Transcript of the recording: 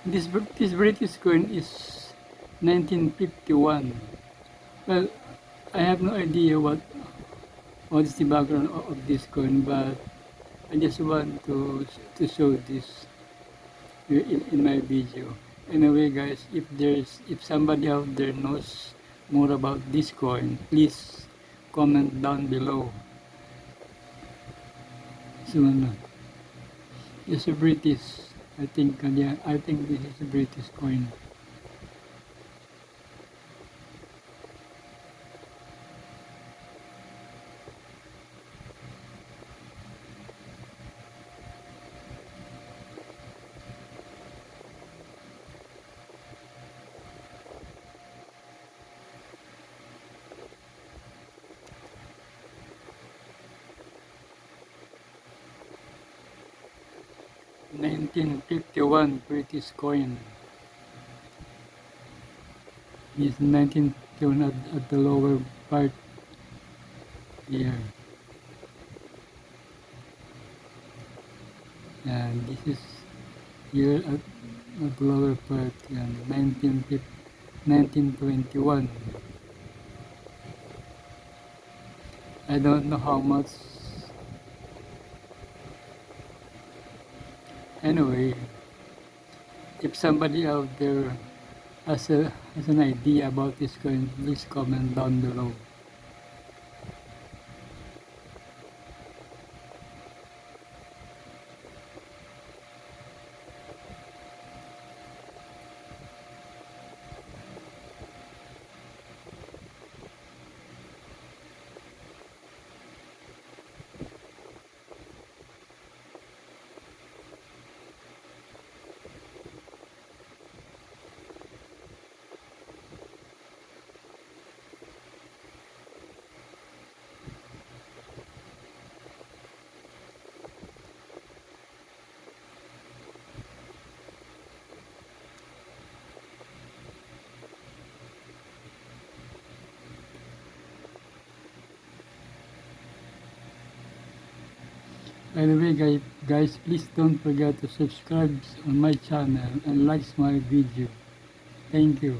This British coin is 1951. Well, I have no idea what is the background of this coin, but I just want to show this in my video. Anyway, guys, if somebody out there knows more about this coin, please comment down below. So, it's a British. I think yeah, I think this is a British coin. $1951 British coin. Is 1951 at the lower part here. And this is here at the lower part, and 1921. I don't know how much. Anyway, if somebody out there has an idea about this coin, please comment down below. Anyway, guys, please don't forget to subscribe on my channel and like my video. Thank you.